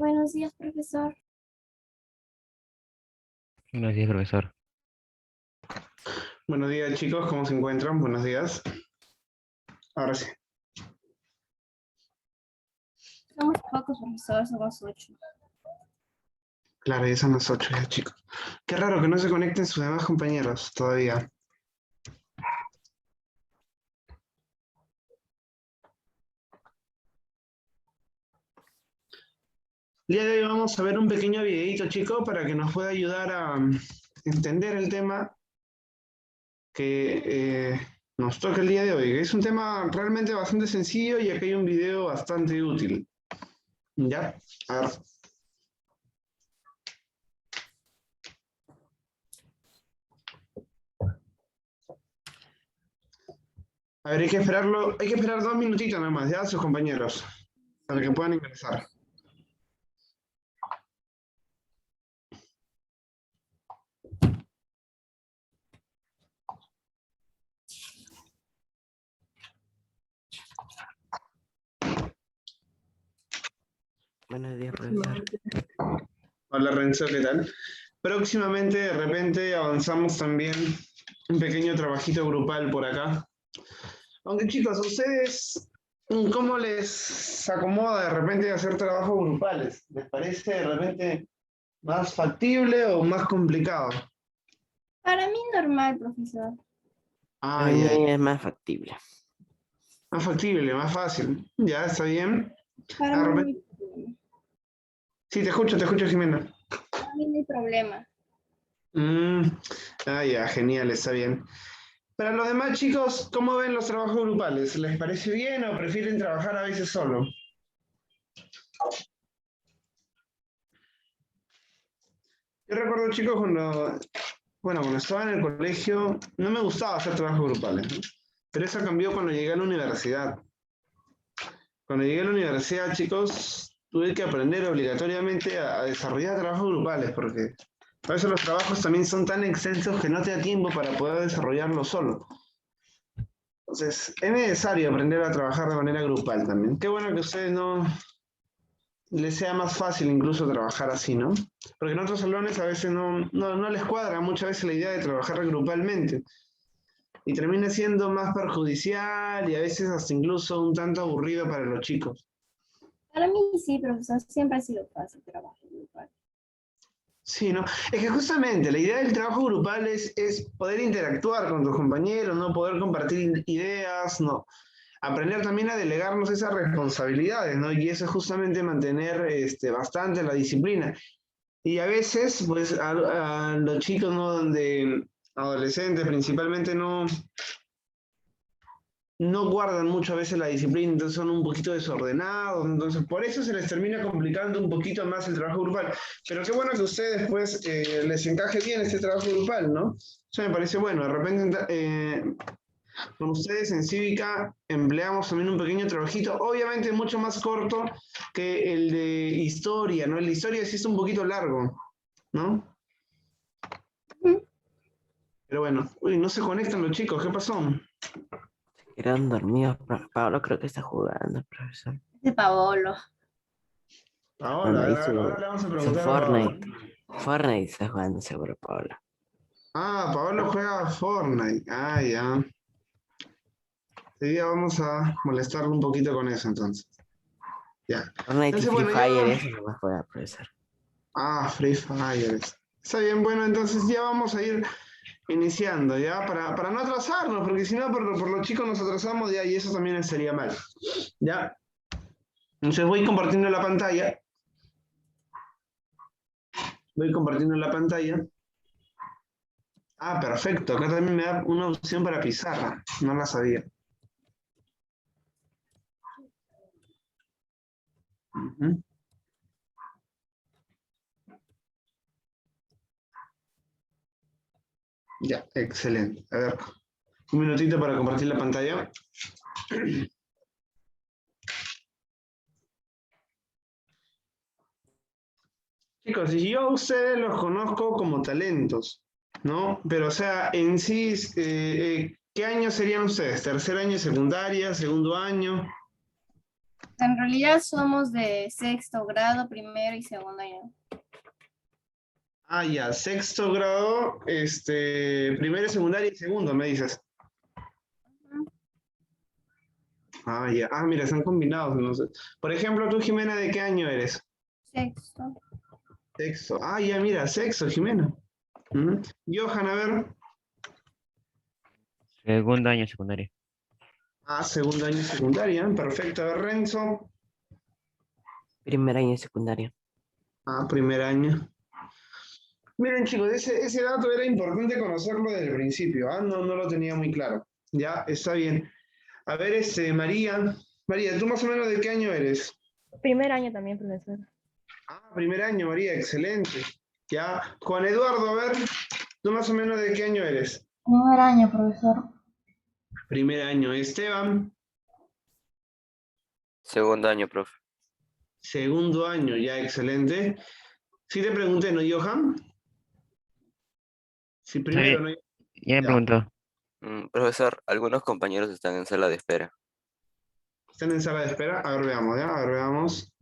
Buenos días, profesor. Buenos días, profesor. Buenos días, chicos, ¿cómo se encuentran? Buenos días. Ahora sí. Somos pocos, profesor, somos 8. Claro, ya son las 8 ya, chicos. Qué raro que no se conecten sus demás compañeros todavía. El día de hoy vamos a ver un pequeño videito, chicos, para que nos pueda ayudar a entender el tema que nos toca el día de hoy. Es un tema realmente bastante sencillo y aquí hay un video bastante útil. ¿Ya? A ver. A ver, hay que esperar 2 minutitos nada más, ya, sus compañeros, para que puedan ingresar. Buenos días, profesor. Hola Renzo, ¿qué tal? Próximamente, de repente, avanzamos también un pequeño trabajito grupal por acá. Aunque chicos, ¿a ustedes cómo les acomoda de repente hacer trabajos grupales? ¿Les parece de repente más factible o más complicado? Para mí normal, profesor. Para Ay, mí ay, es más factible. más factible, más fácil. Ya, está bien. Para De mí no repente... hay problema. Sí, te escucho, Jimena. Para mí no hay problema. Mm, ya, genial, está bien. Para los demás chicos, ¿cómo ven los trabajos grupales? ¿Les parece bien o prefieren trabajar a veces solo? Yo recuerdo, chicos, cuando estaba en el colegio, no me gustaba hacer trabajos grupales, ¿no? Pero eso cambió cuando llegué a la universidad. Cuando llegué a la universidad, chicos, tuve que aprender obligatoriamente a desarrollar trabajos grupales, porque a veces los trabajos también son tan extensos que no te da tiempo para poder desarrollarlo solo. Entonces, es necesario aprender a trabajar de manera grupal también. Qué bueno que a ustedes no les sea más fácil incluso trabajar así, ¿no? Porque en otros salones a veces no les cuadra muchas veces la idea de trabajar grupalmente. Y termina siendo más perjudicial y a veces hasta incluso un tanto aburrido para los chicos. Para mí sí, profesor. Siempre ha sido fácil trabajar grupal. Sí, ¿no? Es que justamente la idea del trabajo grupal es poder interactuar con tus compañeros, ¿no? Poder compartir ideas, ¿no? Aprender también a delegarnos esas responsabilidades, ¿no? Y eso es justamente mantener bastante la disciplina. Y a veces, pues, a los chicos, ¿no? Donde adolescentes principalmente no guardan mucho a veces la disciplina, entonces son un poquito desordenados, entonces por eso se les termina complicando un poquito más el trabajo grupal. Pero qué bueno que a ustedes pues les encaje bien este trabajo grupal, ¿no? Eso me parece bueno. De repente con ustedes en Cívica empleamos también un pequeño trabajito, obviamente mucho más corto que el de historia, ¿no? El de historia sí es un poquito largo, ¿no? Pero bueno, uy, no se conectan los chicos, ¿qué pasó? Quedaron dormidos. Pablo creo que está jugando, profesor. De Paolo. Ahora, Jugando a ahí ver, ahora le vamos a su preguntar a Paola. Fortnite. Fortnite está jugando seguro, Pablo. Ah, Pablo juega a Fortnite. Ah, ya. Hoy día vamos a molestarlo un poquito con eso, entonces. Ya. Fortnite y Entonces, Free bueno, Fire, ya. eso no va a jugar, profesor. Ah, Free Fire. Está bien, bueno, entonces ya vamos a ir iniciando, ¿ya? Para no atrasarnos, porque si no, por los chicos nos atrasamos ya y eso también sería mal. ¿Ya? Entonces voy compartiendo la pantalla. Voy compartiendo la pantalla. Ah, perfecto. Acá también me da una opción para pizarra. No la sabía. Ujú. Ya, excelente. A ver, un minutito para compartir la pantalla. Chicos, y yo a ustedes los conozco como talentos, ¿no? Pero, o sea, en sí, ¿qué año serían ustedes? ¿Tercer año de secundaria? ¿Segundo año? En realidad somos de sexto grado, primero y segundo año. Ah, ya, sexto grado, primero, secundaria y segundo, me dices. Ah, ya. Ah, mira, están combinados. No sé. Por ejemplo, tú, Jimena, ¿de qué año eres? Sexto. Sexto. Ah, ya, mira, sexto, Jimena. Johan, a ver. Segundo año secundaria. Ah, segundo año secundaria. Perfecto. A ver, Renzo. Primer año de secundaria. Ah, primer año. Miren, chicos, ese dato era importante conocerlo desde el principio. Ah, no, no lo tenía muy claro. Ya, está bien. A ver, María. María, ¿tú más o menos de qué año eres? Primer año también, profesor. Ah, primer año, María, excelente. Ya, Juan Eduardo, a ver, ¿tú más o menos de qué año eres? Primer año, profesor. Primer año. Esteban, Segundo año, profe. segundo año, ya, excelente. Sí te pregunté, ¿no, Johan? Sí, primero, ¿no? Ya me Ya. preguntó. Profesor, algunos compañeros están en sala de espera. ¿Están en sala de espera? A ver, veamos, ¿ya? A ver, veamos.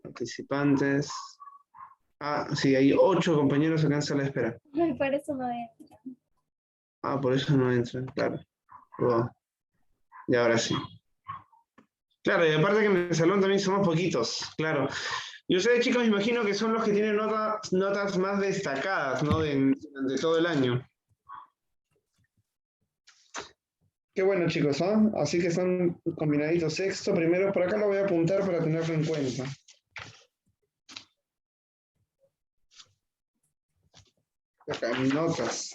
Participantes. Ah, sí, hay 8 compañeros acá en sala de espera. Por eso no es. Ah, por eso no entran, claro. Wow. Y ahora sí. Claro, y aparte que en el salón también somos poquitos, claro. Y ustedes, chicos, me imagino que son los que tienen notas más destacadas, ¿no? De todo el año. Qué bueno, chicos, ¿ah? Así que están combinaditos sexto, primero. Por acá lo voy a apuntar para tenerlo en cuenta. Acá, notas.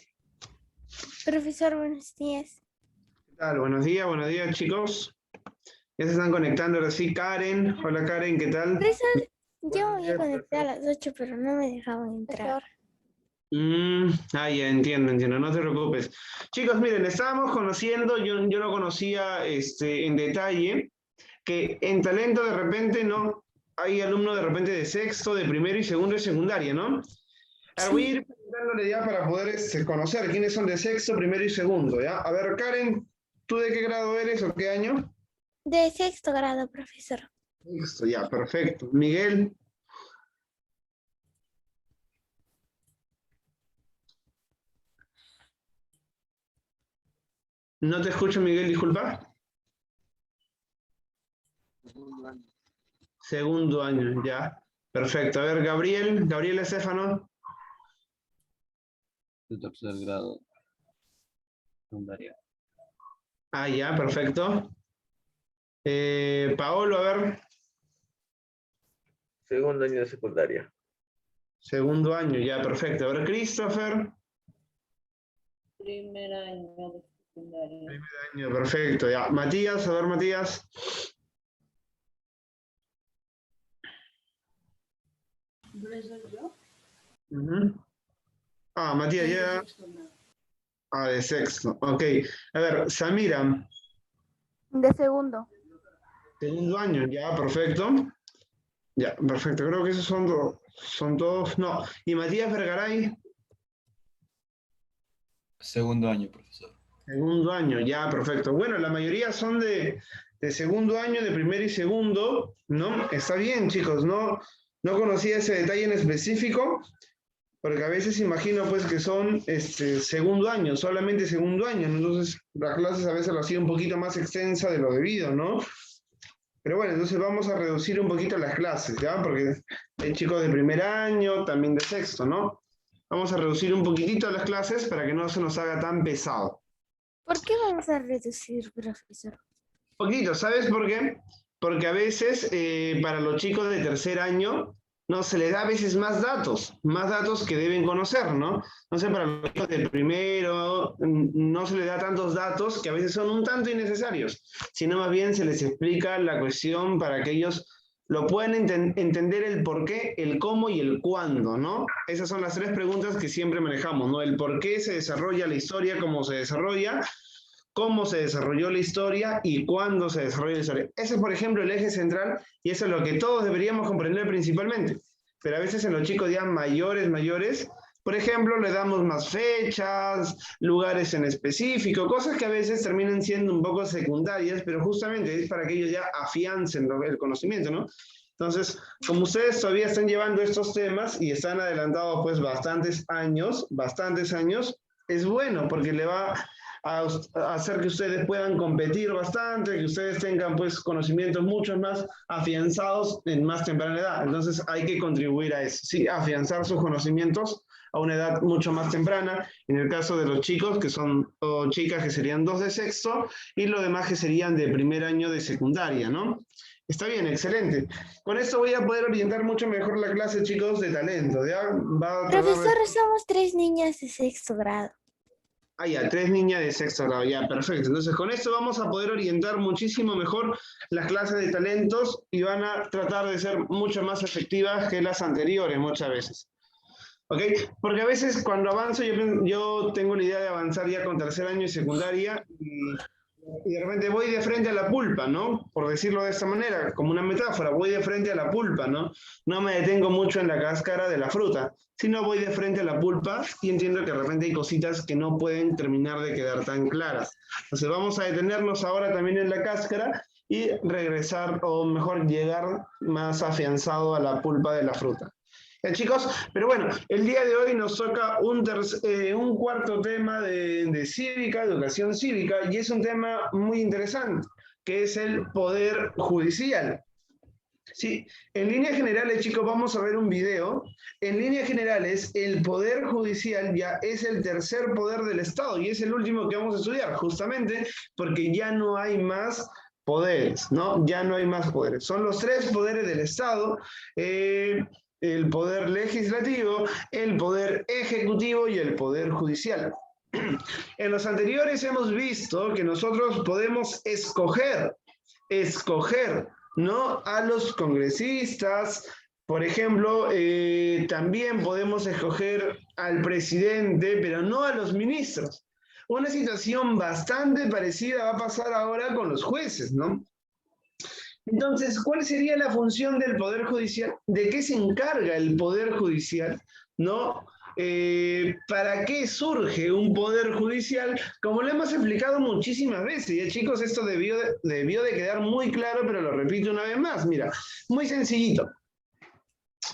Profesor, buenos días. ¿Qué tal? Buenos días, chicos. Ya se están conectando ahora sí. Karen, hola Karen, ¿qué tal? Profesor, yo Buenos me días, conecté a las 8, pero no me dejaban entrar. Ya entiendo, no te preocupes. Chicos, miren, estábamos conociendo, yo no conocía en detalle, que en talento de repente no hay alumnos de repente de sexto, de primero y segundo y secundaria, ¿no? Ahora voy a ir preguntándole ya para poder conocer quiénes son de sexto, primero y segundo, ¿ya? A ver, Karen, ¿tú de qué grado eres o qué año? De sexto grado, profesor. Sexto, ya, perfecto. Miguel. No te escucho, Miguel, disculpa. Segundo año, ya. Perfecto. A ver, Gabriel Estefano. De tercer grado. Secundaria. Ah, ya, perfecto. Paolo, a ver. Segundo año de secundaria. Segundo año, ya, perfecto. A ver, Christopher. Primer año de secundaria. Primer año, perfecto, ya. Matías, a ver, Matías. ¿Profesor yo? Ah, Matías, ya. Ah, de sexto, ok. A ver, Samira. De segundo. Segundo año, ya, perfecto. Ya, perfecto. Creo que esos son todos. No. ¿Y Matías Vergaray? Segundo año, profesor. Segundo año, ya, perfecto. Bueno, la mayoría son de segundo año, de primero y segundo, ¿no? Está bien, chicos, no conocía ese detalle en específico, porque a veces imagino pues que son segundo año, solamente segundo año, ¿no? Entonces las clases a veces lo hacía un poquito más extensa de lo debido, ¿no? Pero bueno, entonces vamos a reducir un poquito las clases, ¿ya? Porque hay chicos de primer año, también de sexto, ¿no? Vamos a reducir un poquitito las clases para que no se nos haga tan pesado. ¿Por qué vamos a reducir, profesor? Poquito, ¿sabes por qué? Porque a veces para los chicos de tercer año no se les da a veces más datos que deben conocer, ¿no? No sé, para los chicos de primero no se les da tantos datos que a veces son un tanto innecesarios, sino más bien se les explica la cuestión para que ellos lo puedan entender el por qué, el cómo y el cuándo, ¿no? Esas son las 3 preguntas que siempre manejamos, ¿no? El por qué se desarrolla la historia, cómo se desarrolla la historia y cuándo se desarrolla la historia. Ese es, por ejemplo, el eje central y eso es lo que todos deberíamos comprender principalmente. Pero a veces en los chicos ya mayores, Por ejemplo, le damos más fechas, lugares en específico, cosas que a veces terminan siendo un poco secundarias, pero justamente es para que ellos ya afiancen el conocimiento, ¿no? Entonces, como ustedes todavía están llevando estos temas y están adelantados pues bastantes años, es bueno porque le va a hacer que ustedes puedan competir bastante, que ustedes tengan pues conocimientos mucho más afianzados en más temprana edad. Entonces hay que contribuir a eso, sí, afianzar sus conocimientos a una edad mucho más temprana, en el caso de los chicos que son, o chicas que serían 2 de sexto y los demás que serían de primer año de secundaria, ¿no? Está bien, excelente. Con esto voy a poder orientar mucho mejor la clase, chicos, de talento, ¿ya? Va a tratar de- Profesor, somos 3 niñas de sexto grado. Ah, ya, 3 niñas de sexto grado, ya, perfecto. Entonces, con esto vamos a poder orientar muchísimo mejor las clases de talentos y van a tratar de ser mucho más efectivas que las anteriores muchas veces. ¿Ok? Porque a veces cuando avanzo, yo tengo la idea de avanzar ya con tercer año y secundaria y de repente voy de frente a la pulpa, ¿no? Por decirlo de esta manera, como una metáfora, voy de frente a la pulpa, ¿no? No me detengo mucho en la cáscara de la fruta, sino voy de frente a la pulpa y entiendo que de repente hay cositas que no pueden terminar de quedar tan claras. Entonces vamos a detenernos ahora también en la cáscara y regresar, o mejor llegar más afianzado a la pulpa de la fruta. ¿Ya, chicos? Pero bueno, el día de hoy nos toca un cuarto tema de cívica, educación cívica, y es un tema muy interesante, que es el poder judicial. Sí, en líneas generales, chicos, vamos a ver un video. En líneas generales, el poder judicial ya es el tercer poder del Estado, y es el último que vamos a estudiar, justamente porque ya no hay más poderes, ¿no? Ya no hay más poderes. Son los 3 poderes del Estado, el poder legislativo, el poder ejecutivo y el poder judicial. En los anteriores hemos visto que nosotros podemos escoger, ¿no? A los congresistas, por ejemplo, también podemos escoger al presidente, pero no a los ministros. Una situación bastante parecida va a pasar ahora con los jueces, ¿no? Entonces, ¿cuál sería la función del Poder Judicial? ¿De qué se encarga el Poder Judicial? ¿No? ¿Para qué surge un Poder Judicial? Como lo hemos explicado muchísimas veces, y chicos, esto debió de quedar muy claro, pero lo repito una vez más. Mira, muy sencillito.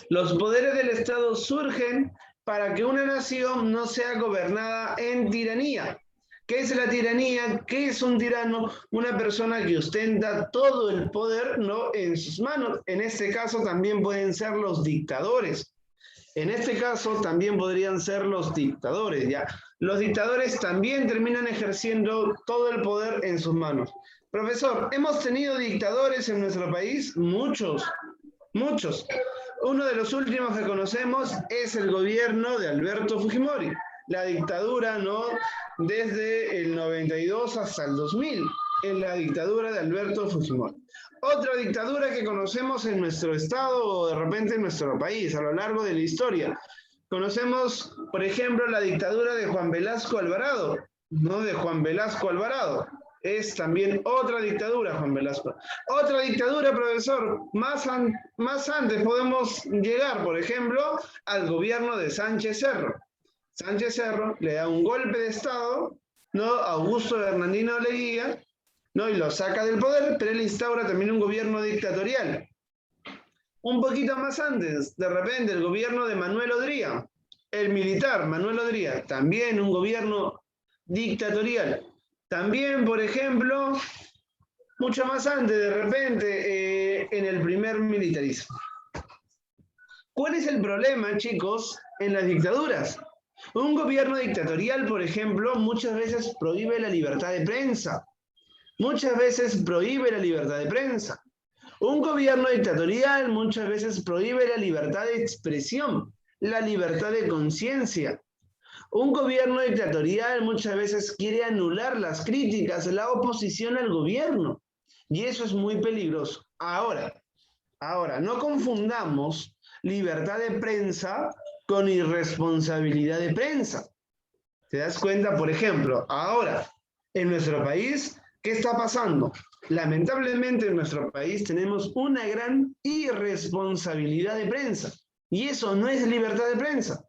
Los poderes del Estado surgen para que una nación no sea gobernada en tiranía. ¿Qué es la tiranía? ¿Qué es un tirano? Una persona que ostenta todo el poder, ¿no?, en sus manos. En este caso también pueden ser los dictadores. En este caso también podrían ser los dictadores, ¿ya? Los dictadores también terminan ejerciendo todo el poder en sus manos. Profesor, ¿hemos tenido dictadores en nuestro país? Muchos, muchos. Uno de los últimos que conocemos es el gobierno de Alberto Fujimori. La dictadura, ¿no?, desde el 92 hasta el 2000, en la dictadura de Alberto Fujimori. Otra dictadura que conocemos en nuestro estado o de repente en nuestro país a lo largo de la historia. Conocemos, por ejemplo, la dictadura de Juan Velasco Alvarado, ¿no? De Juan Velasco Alvarado. Es también otra dictadura, Juan Velasco. Otra dictadura, profesor, más antes podemos llegar, por ejemplo, al gobierno de Sánchez Cerro. Sánchez Cerro le da un golpe de Estado, ¿no?, a Augusto Bernardino Leguía, ¿no?, y lo saca del poder, pero él instaura también un gobierno dictatorial. Un poquito más antes, de repente, el gobierno de Manuel Odría, el militar Manuel Odría, también un gobierno dictatorial. También, por ejemplo, mucho más antes, de repente, en el primer militarismo. ¿Cuál es el problema, chicos, en las dictaduras? Un gobierno dictatorial, por ejemplo, muchas veces prohíbe la libertad de prensa. Muchas veces prohíbe la libertad de prensa. Un gobierno dictatorial muchas veces prohíbe la libertad de expresión, la libertad de conciencia. Un gobierno dictatorial muchas veces quiere anular las críticas, la oposición al gobierno. Y eso es muy peligroso. Ahora, no confundamos libertad de prensa con irresponsabilidad de prensa. ¿Te das cuenta? Por ejemplo, ahora, en nuestro país, ¿qué está pasando? Lamentablemente en nuestro país tenemos una gran irresponsabilidad de prensa. Y eso no es libertad de prensa.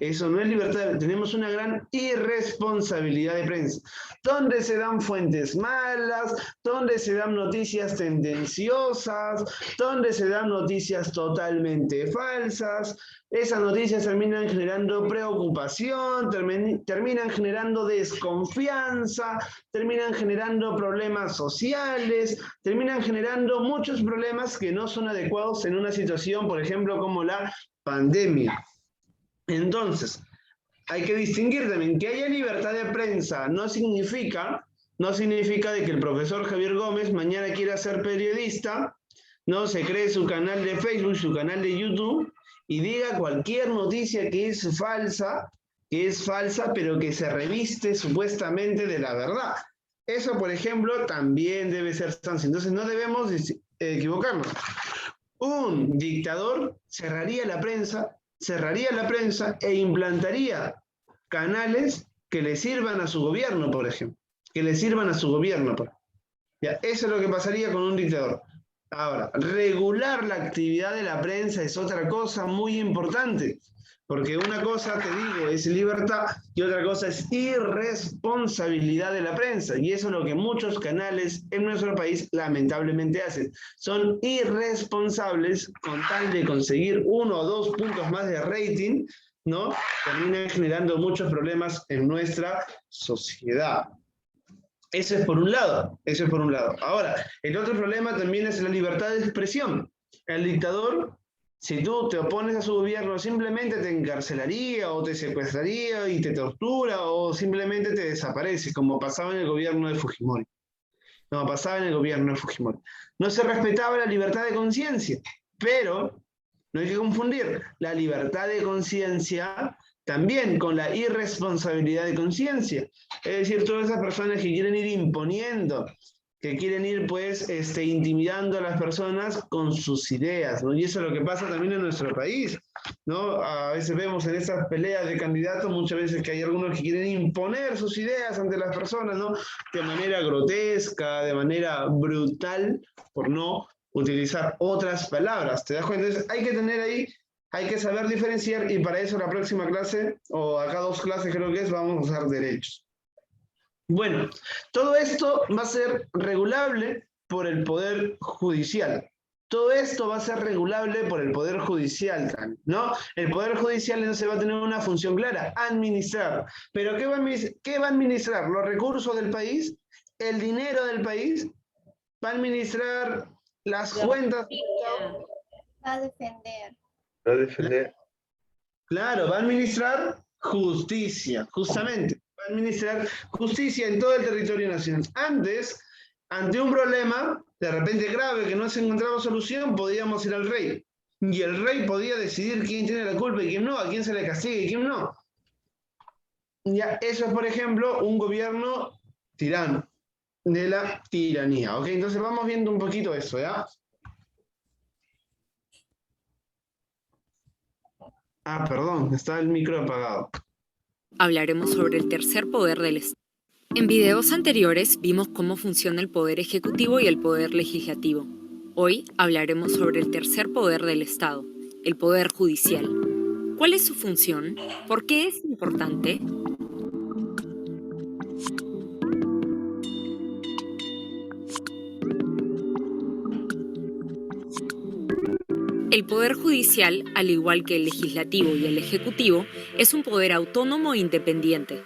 Eso no es libertad, tenemos una gran irresponsabilidad de prensa, donde se dan fuentes malas, donde se dan noticias tendenciosas, donde se dan noticias totalmente falsas. Esas noticias terminan generando preocupación, terminan generando desconfianza, terminan generando problemas sociales, terminan generando muchos problemas que no son adecuados en una situación, por ejemplo, como la pandemia. Entonces, hay que distinguir también que haya libertad de prensa no significa de que el profesor Javier Gómez mañana quiera ser periodista, no se cree su canal de Facebook, su canal de YouTube y diga cualquier noticia que es falsa, pero que se reviste supuestamente de la verdad. Eso, por ejemplo, también debe ser sanción. Entonces, no debemos equivocarnos. Un dictador cerraría la prensa e implantaría canales que le sirvan a su gobierno, por ejemplo. Ya, eso es lo que pasaría con un dictador. Ahora, regular la actividad de la prensa es otra cosa muy importante, porque una cosa, te digo, es libertad y otra cosa es irresponsabilidad de la prensa, y eso es lo que muchos canales en nuestro país lamentablemente hacen. Son irresponsables con tal de conseguir 1 o 2 puntos más de rating, ¿no? Terminan generando muchos problemas en nuestra sociedad. Eso es por un lado. Ahora, el otro problema también es la libertad de expresión. El dictador, si tú te opones a su gobierno, simplemente te encarcelaría o te secuestraría y te tortura o simplemente te desaparece, como pasaba en el gobierno de Fujimori. No se respetaba la libertad de conciencia, pero no hay que confundir la libertad de conciencia también con la irresponsabilidad de conciencia. Es decir, todas esas personas que quieren ir imponiendo, que quieren ir pues intimidando a las personas con sus ideas, ¿no? Y eso es lo que pasa también en nuestro país, ¿no? A veces vemos en esas peleas de candidatos, muchas veces que hay algunos que quieren imponer sus ideas ante las personas, ¿no? De manera grotesca, de manera brutal, por no utilizar otras palabras. ¿Te das cuenta? Entonces hay que tener ahí, hay que saber diferenciar, y para eso la próxima clase, o acá 2 clases creo que es, vamos a usar derechos. Bueno, todo esto va a ser regulable por el Poder Judicial. Todo esto va a ser regulable por el Poder Judicial, ¿no? El Poder Judicial entonces va a tener una función clara, administrar. ¿Pero qué va a administrar? ¿Los recursos del país? ¿El dinero del país? ¿Va a administrar las cuentas? Va a defender. Claro, va a administrar justicia, justamente. Va a administrar justicia en todo el territorio nacional. Antes, ante un problema, de repente grave, que no se encontraba solución, podíamos ir al rey. Y el rey podía decidir quién tiene la culpa y quién no, a quién se le castiga y quién no. Ya, eso es, por ejemplo, un gobierno tirano, de la tiranía. ¿Ok? Entonces vamos viendo un poquito eso, ¿ya? Ah, perdón, está el micro apagado. Hablaremos sobre el tercer poder del Estado. En videos anteriores vimos cómo funciona el poder ejecutivo y el poder legislativo. Hoy hablaremos sobre el tercer poder del Estado, el poder judicial. ¿Cuál es su función? ¿Por qué es importante? El Poder Judicial, al igual que el Legislativo y el Ejecutivo, es un poder autónomo e independiente.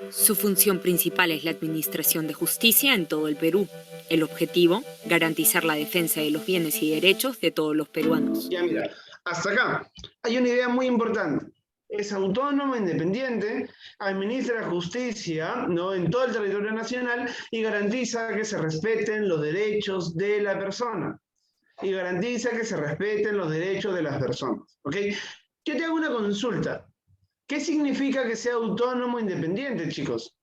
Su función principal es la administración de justicia en todo el Perú. El objetivo, garantizar la defensa de los bienes y derechos de todos los peruanos. Ya mira, hasta acá hay una idea muy importante. Es autónomo, independiente, administra justicia, ¿no?, en todo el territorio nacional y garantiza que se respeten los derechos de la persona. Y garantiza que se respeten los derechos de las personas. ¿Ok? Yo te hago una consulta. ¿Qué significa que sea autónomo e independiente, chicos?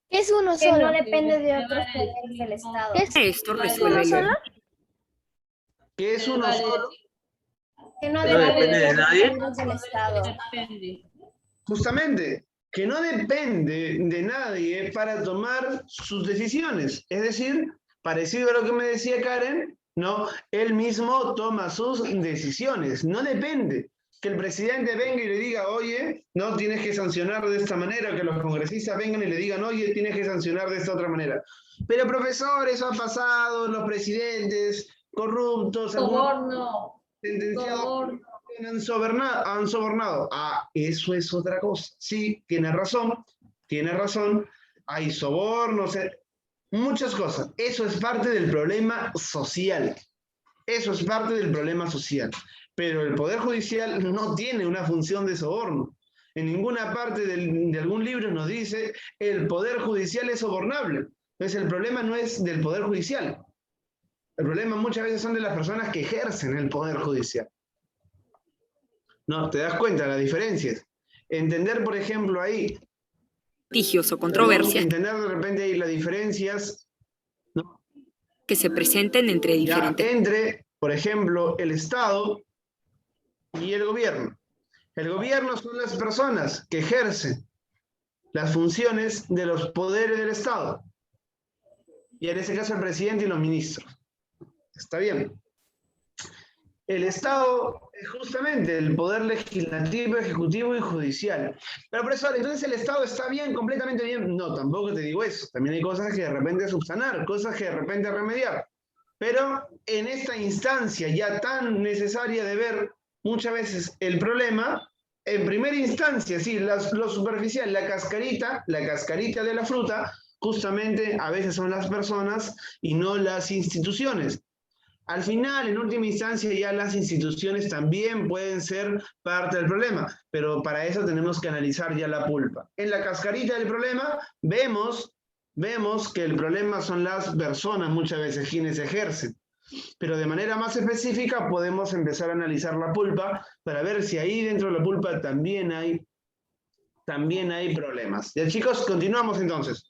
Es uno Que no solo. depende de otros poderes del Estado. Esto resuelve solo? Que es uno solo. Que no ¿No depende depende de otros nadie? poderes del Estado. Justamente, que no depende de nadie para tomar sus decisiones. Es decir, parecido a lo que me decía Karen, ¿no? Él mismo toma sus decisiones, no depende. que el presidente venga y le diga, oye, no, tienes que sancionar de esta manera, que los congresistas vengan y le digan, oye, tienes que sancionar de esta otra manera. Pero profesor, eso ha pasado, los presidentes corruptos, Soborno. sentenciados, Soborno. han sobornado. Ah, eso es otra cosa. Sí, tiene razón, hay sobornos, muchas cosas. Eso es parte del problema social. Eso es parte del problema social. Pero el Poder Judicial no tiene una función de soborno. En ninguna parte de algún libro nos dice el Poder Judicial es sobornable. Entonces el problema no es del Poder Judicial. El problema muchas veces son de las personas que ejercen el Poder Judicial. No, te das cuenta las diferencias. Entender, por ejemplo, ahí... litigios o controversias Entender de repente ahí las diferencias que se presenten entre ya, diferentes entre, por ejemplo, el Estado y el gobierno. El gobierno son las personas que ejercen las funciones de los poderes del Estado. Y en ese caso el presidente y los ministros. Está bien. El Estado es justamente el poder legislativo, ejecutivo y judicial. Pero profesor, entonces el Estado está bien, completamente bien. No, tampoco te digo eso. También hay cosas que de repente subsanar, cosas que de repente remediar. Pero en esta instancia ya tan necesaria de ver muchas veces el problema, en primera instancia, sí, lo superficial, la cascarita de la fruta, justamente a veces son las personas y no las instituciones. Al final, en última instancia, ya las instituciones también pueden ser parte del problema, pero para eso tenemos que analizar ya la pulpa. En la cascarita del problema vemos que el problema son las personas muchas veces quienes ejercen, pero de manera más específica podemos empezar a analizar la pulpa para ver si ahí dentro de la pulpa también hay problemas. Ya chicos, continuamos entonces.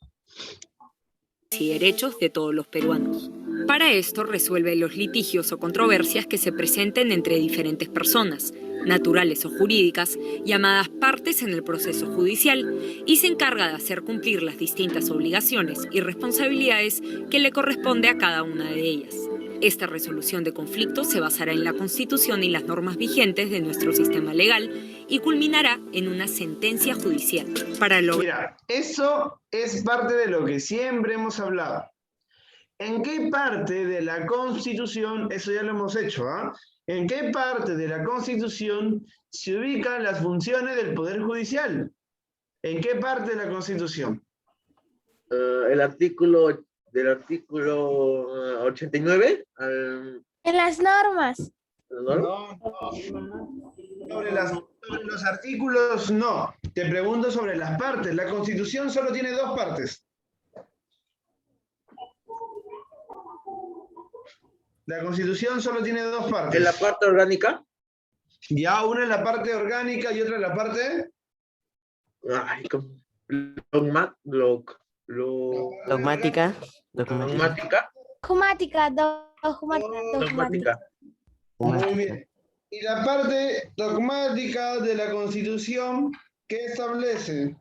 y derechos de todos los peruanos. Para esto resuelve los litigios o controversias que se presenten entre diferentes personas, naturales o jurídicas, llamadas partes en el proceso judicial, y se encarga de hacer cumplir las distintas obligaciones y responsabilidades que le corresponde a cada una de ellas. Esta resolución de conflictos se basará en la Constitución y las normas vigentes de nuestro sistema legal y culminará en una sentencia judicial. Mira, eso es parte de lo que siempre hemos hablado. ¿En qué parte de la Constitución, eso ya lo hemos hecho, ¿en qué parte de la Constitución se ubican las funciones del Poder Judicial? ¿En qué parte de la Constitución? Del artículo 89. En las normas. No. Sobre los artículos, no. Te pregunto sobre las partes. La Constitución solo tiene dos partes. La Constitución solo tiene dos partes. ¿En la parte orgánica? Ya, una en la parte orgánica y otra en la parte... Dogmática. Dogmática. Muy bien. Y la parte dogmática de la Constitución, ¿qué establece?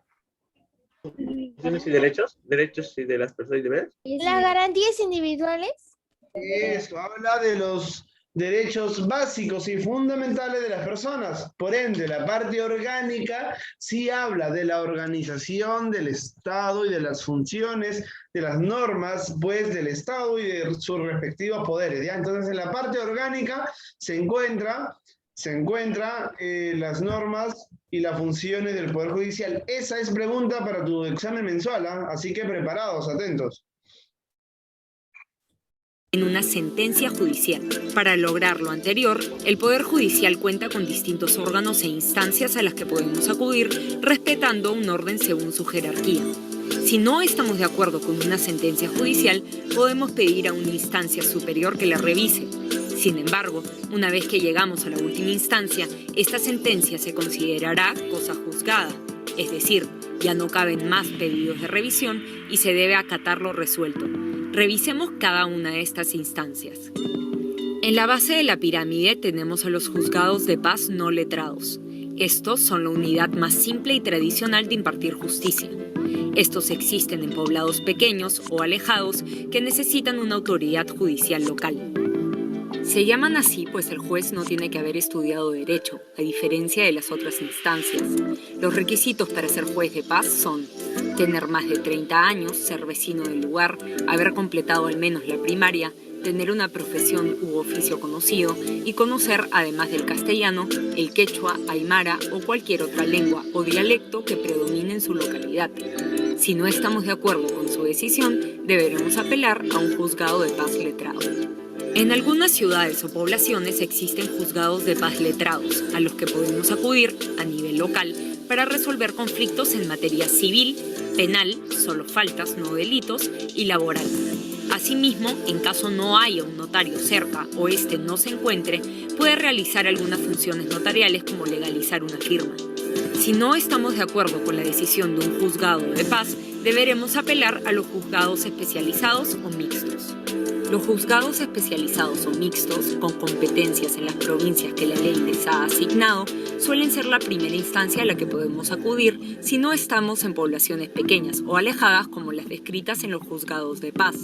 ¿Funciones y derechos? ¿Derechos y de las personas y deberes? Las garantías individuales. Eso, habla de los derechos básicos y fundamentales de las personas. Por ende, la parte orgánica sí habla de la organización del Estado y de las funciones, de las normas, pues, del Estado y de sus respectivos poderes, ¿ya? Entonces, en la parte orgánica se encuentra las normas y las funciones del Poder Judicial. Esa es pregunta para tu examen mensual, así que preparados, atentos. En una sentencia judicial. Para lograr lo anterior, el Poder Judicial cuenta con distintos órganos e instancias a las que podemos acudir, respetando un orden según su jerarquía. Si no estamos de acuerdo con una sentencia judicial, podemos pedir a una instancia superior que la revise. Sin embargo, una vez que llegamos a la última instancia, esta sentencia se considerará cosa juzgada, es decir, ya no caben más pedidos de revisión y se debe acatar lo resuelto. Revisemos cada una de estas instancias. En la base de la pirámide tenemos a los juzgados de paz no letrados. Estos son la unidad más simple y tradicional de impartir justicia. Estos existen en poblados pequeños o alejados que necesitan una autoridad judicial local. Se llaman así pues el juez no tiene que haber estudiado derecho, a diferencia de las otras instancias. Los requisitos para ser juez de paz son tener más de 30 años, ser vecino del lugar, haber completado al menos la primaria, tener una profesión u oficio conocido y conocer, además del castellano, el quechua, aymara o cualquier otra lengua o dialecto que predomine en su localidad. Si no estamos de acuerdo con su decisión, deberemos apelar a un juzgado de paz letrado. En algunas ciudades o poblaciones existen juzgados de paz letrados, a los que podemos acudir a nivel local para resolver conflictos en materia civil, penal, solo faltas, no delitos, y laboral. Asimismo, en caso no haya un notario cerca o este no se encuentre, puede realizar algunas funciones notariales como legalizar una firma. Si no estamos de acuerdo con la decisión de un juzgado de paz, deberemos apelar a los juzgados especializados o mixtos. Los juzgados especializados o mixtos, con competencias en las provincias que la ley les ha asignado, suelen ser la primera instancia a la que podemos acudir si no estamos en poblaciones pequeñas o alejadas como las descritas en los juzgados de paz.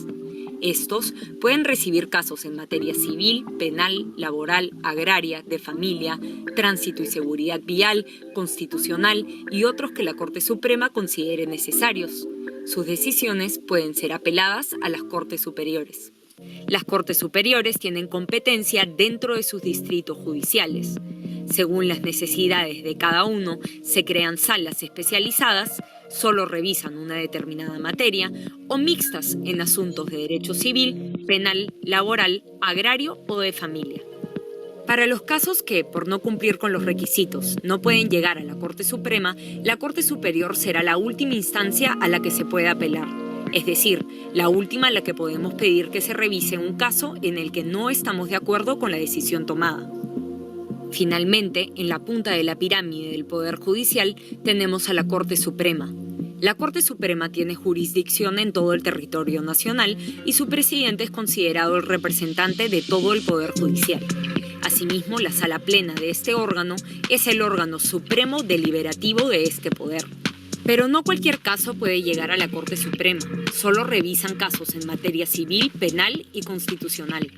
Estos pueden recibir casos en materia civil, penal, laboral, agraria, de familia, tránsito y seguridad vial, constitucional y otros que la Corte Suprema considere necesarios. Sus decisiones pueden ser apeladas a las Cortes Superiores. Las Cortes Superiores tienen competencia dentro de sus distritos judiciales. Según las necesidades de cada uno, se crean salas especializadas, solo revisan una determinada materia, o mixtas en asuntos de derecho civil, penal, laboral, agrario o de familia. Para los casos que, por no cumplir con los requisitos, no pueden llegar a la Corte Suprema, la Corte Superior será la última instancia a la que se puede apelar. Es decir, la última a la que podemos pedir que se revise un caso en el que no estamos de acuerdo con la decisión tomada. Finalmente, en la punta de la pirámide del Poder Judicial tenemos a la Corte Suprema. La Corte Suprema tiene jurisdicción en todo el territorio nacional y su presidente es considerado el representante de todo el Poder Judicial. Asimismo, la sala plena de este órgano es el órgano supremo deliberativo de este poder. Pero no cualquier caso puede llegar a la Corte Suprema. Solo revisan casos en materia civil, penal y constitucional.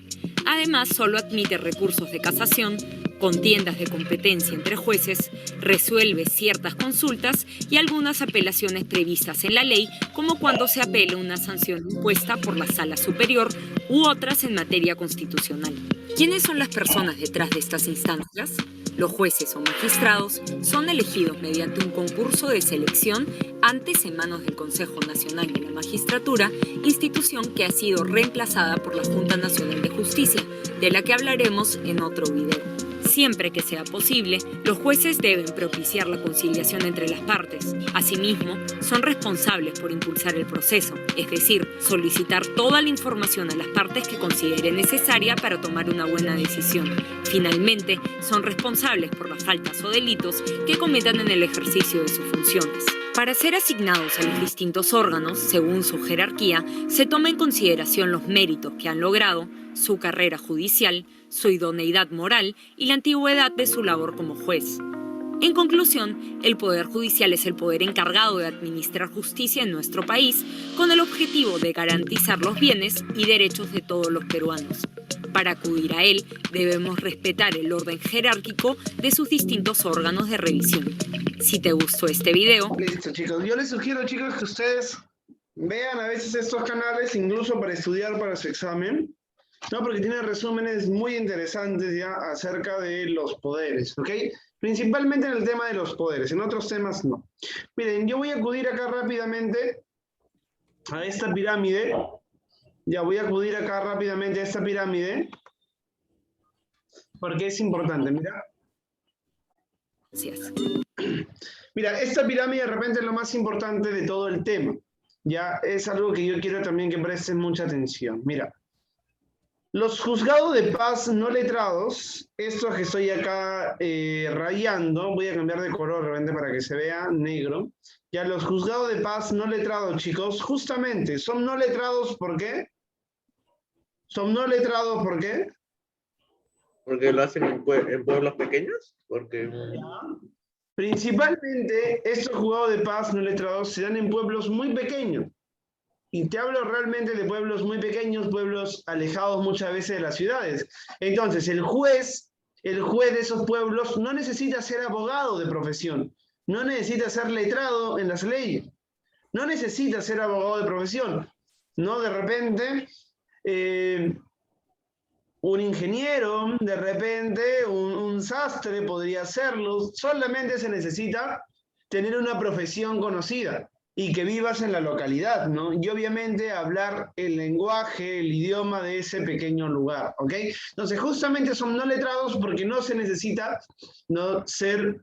Además, solo admite recursos de casación, contiendas de competencia entre jueces, resuelve ciertas consultas y algunas apelaciones previstas en la ley, como cuando se apela una sanción impuesta por la Sala Superior u otras en materia constitucional. ¿Quiénes son las personas detrás de estas instancias? Los jueces o magistrados son elegidos mediante un concurso de selección antes en manos del Consejo Nacional de la Magistratura, institución que ha sido reemplazada por la Junta Nacional de Justicia, de la que hablaremos en otro video. Siempre que sea posible, los jueces deben propiciar la conciliación entre las partes. Asimismo, son responsables por impulsar el proceso, es decir, solicitar toda la información a las partes que consideren necesaria para tomar una buena decisión. Finalmente, son responsables por las faltas o delitos que cometan en el ejercicio de sus funciones. Para ser asignados a los distintos órganos, según su jerarquía, se toma en consideración los méritos que han logrado, su carrera judicial, su idoneidad moral y la antigüedad de su labor como juez. En conclusión, el Poder Judicial es el poder encargado de administrar justicia en nuestro país con el objetivo de garantizar los bienes y derechos de todos los peruanos. Para acudir a él, debemos respetar el orden jerárquico de sus distintos órganos de revisión. Si te gustó este video... Listo, chicos. Yo les sugiero, chicos, que ustedes vean a veces estos canales, incluso para estudiar para su examen, ¿no? Porque tiene resúmenes muy interesantes ya acerca de los poderes, ¿ok? Principalmente en el tema de los poderes, en otros temas no. Miren, yo voy a acudir acá rápidamente a esta pirámide. Ya voy a acudir acá rápidamente a esta pirámide, porque es importante, mira. Gracias. Mira, esta pirámide de repente es lo más importante de todo el tema. Ya es algo que yo quiero también que presten mucha atención. Mira. Los juzgados de paz no letrados, estos que estoy acá rayando, voy a cambiar de color de repente para que se vea negro. Ya los juzgados de paz no letrados, chicos, justamente son no letrados, ¿por qué? Son no letrados, ¿por qué? Porque lo hacen en pueblos pequeños. Porque... Principalmente estos juzgados de paz no letrados se dan en pueblos muy pequeños. Y te hablo realmente de pueblos muy pequeños, pueblos alejados muchas veces de las ciudades. Entonces, el juez de esos pueblos no necesita ser abogado de profesión, no necesita ser letrado en las leyes, no necesita ser abogado de profesión. No, de repente, un ingeniero, de repente, un sastre podría hacerlo. Solamente se necesita tener una profesión conocida y que vivas en la localidad, ¿no? Y obviamente hablar el lenguaje, el idioma de ese pequeño lugar, ¿ok? Entonces, justamente son no letrados porque no se necesita no ser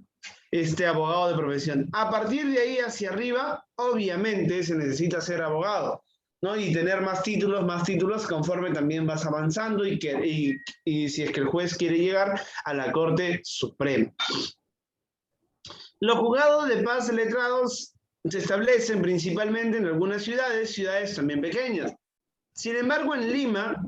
abogado de profesión. A partir de ahí hacia arriba, obviamente se necesita ser abogado, ¿no? Y tener más títulos conforme también vas avanzando y si es que el juez quiere llegar a la Corte Suprema. Los juzgados de paz letrados se establecen principalmente en algunas ciudades también pequeñas. Sin embargo, en Lima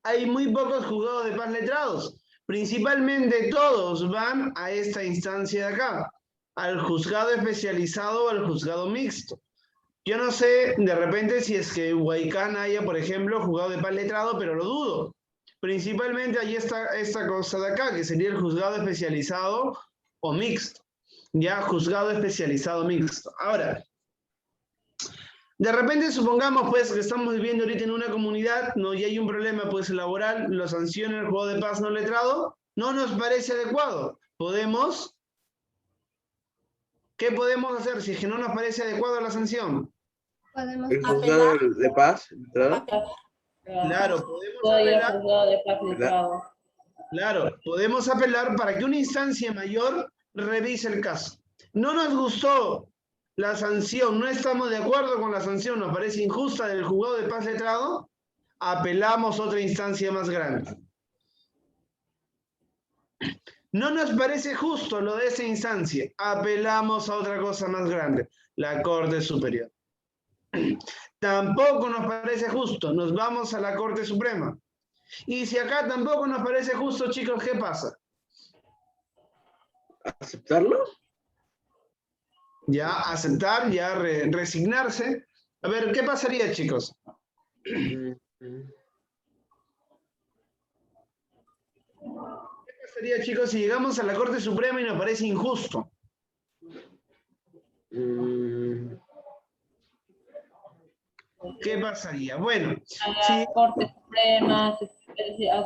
hay muy pocos juzgados de paz letrados. Principalmente todos van a esta instancia de acá, al juzgado especializado o al juzgado mixto. Yo no sé, de repente, si es que en Huaycán haya, por ejemplo, juzgado de paz letrado, pero lo dudo. Principalmente allí está esta cosa de acá, que sería el juzgado especializado o mixto. Ya, juzgado especializado mixto. Ahora, de repente supongamos pues que estamos viviendo ahorita en una comunidad, ¿no? Y hay un problema pues laboral, lo sanciona el juzgado de paz no letrado, no nos parece adecuado. ¿Qué podemos hacer si es que no nos parece adecuada la sanción? Podemos El juzgado de paz, ¿verdad? Claro, podemos Puedo ir al apelar. juzgado de paz letrado. Claro, podemos apelar para que una instancia mayor revise el caso. No nos gustó la sanción, no estamos de acuerdo con la sanción, nos parece injusta del juzgado de paz letrado, apelamos a otra instancia más grande. No nos parece justo lo de esa instancia, apelamos a otra cosa más grande, la Corte Superior. Tampoco nos parece justo, nos vamos a la Corte Suprema. Y si acá tampoco nos parece justo, chicos, ¿qué pasa? ¿Aceptarlo? Ya aceptar, ya resignarse. A ver, ¿qué pasaría, chicos? Mm, ¿Qué pasaría, chicos, si llegamos a la Corte Suprema y nos parece injusto? mm, ¿Qué pasaría? Bueno, A si la Corte Suprema, a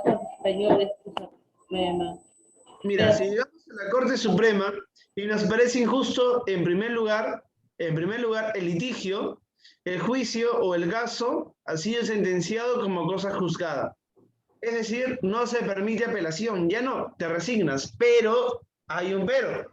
Cortes Superiores, Suprema. mira, si llegamos a la Corte Suprema y nos parece injusto, en primer lugar, el litigio, el juicio o el caso ha sido sentenciado como cosa juzgada. Es decir, no se permite apelación, ya no, te resignas, pero hay un pero.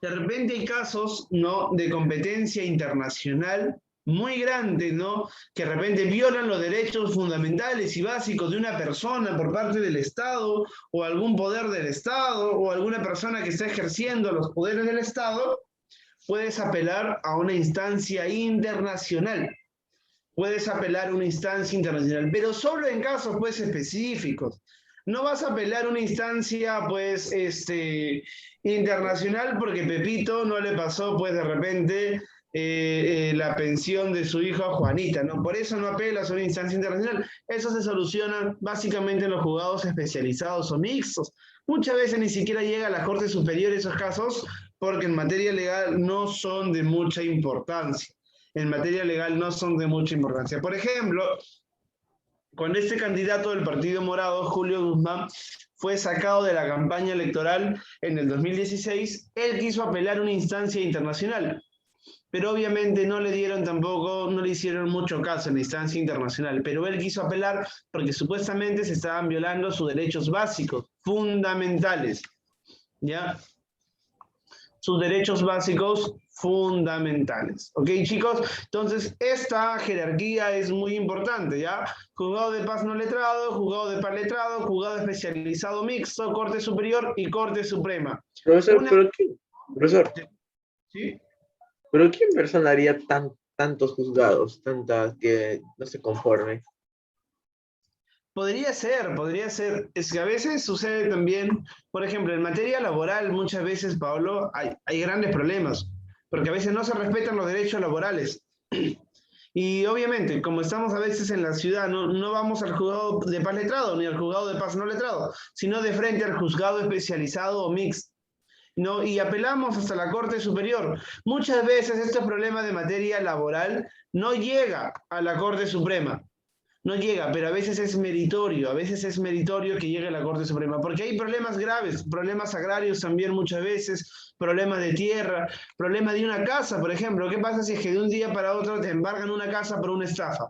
De repente hay casos, ¿no?, de competencia internacional muy grande, ¿no?, que de repente violan los derechos fundamentales y básicos de una persona por parte del Estado o algún poder del Estado o alguna persona que está ejerciendo los poderes del Estado, puedes apelar a una instancia internacional. Puedes apelar a una instancia internacional, pero solo en casos pues específicos. No vas a apelar a una instancia pues internacional porque Pepito no le pasó pues de repente la pensión de su hijo a Juanita, ¿no? Por eso no apelas a una instancia internacional. Eso se soluciona básicamente en los juzgados especializados o mixtos. Muchas veces ni siquiera llega a la Corte Superior esos casos porque en materia legal no son de mucha importancia. En materia legal no son de mucha importancia. Por ejemplo, cuando este candidato del Partido Morado, Julio Guzmán, fue sacado de la campaña electoral en el 2016, él quiso apelar a una instancia internacional. Pero obviamente no le hicieron mucho caso en la instancia internacional, pero él quiso apelar porque supuestamente se estaban violando sus derechos básicos, fundamentales, ¿ya? Sus derechos básicos fundamentales, ¿ok, chicos? Entonces, esta jerarquía es muy importante, ¿ya? Juzgado de paz no letrado, juzgado de paz letrado, juzgado especializado mixto, Corte Superior y Corte Suprema. Profesor, profesor, ¿Sí? ¿pero quién personaría tantos juzgados, tantas que no se conforme? Podría ser. Es que a veces sucede también, por ejemplo, en materia laboral, muchas veces, Pablo, hay grandes problemas, porque a veces no se respetan los derechos laborales. Y obviamente, como estamos a veces en la ciudad, no vamos al juzgado de paz letrado, ni al juzgado de paz no letrado, sino de frente al juzgado especializado o mixto, ¿no? Y apelamos hasta la Corte Superior. Muchas veces estos problemas de materia laboral no llega a la Corte Suprema. No llega, pero a veces es meritorio que llegue a la Corte Suprema, porque hay problemas graves, problemas agrarios también muchas veces, problemas de tierra, problemas de una casa, por ejemplo. ¿Qué pasa si es que de un día para otro te embargan una casa por una estafa?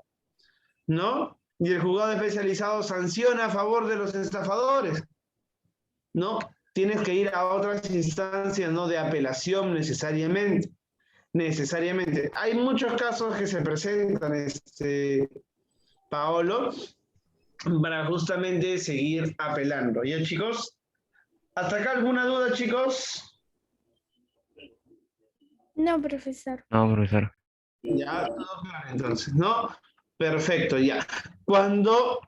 ¿No? Y el juzgado especializado sanciona a favor de los estafadores, ¿no? Tienes que ir a otras instancias, ¿no? De apelación necesariamente. Necesariamente. Hay muchos casos que se presentan, Paolo, para justamente seguir apelando. ¿Ya, chicos? ¿Hasta acá alguna duda, chicos? No, profesor. No, profesor. Ya, todo claro, entonces, ¿no? Perfecto, ya. Cuando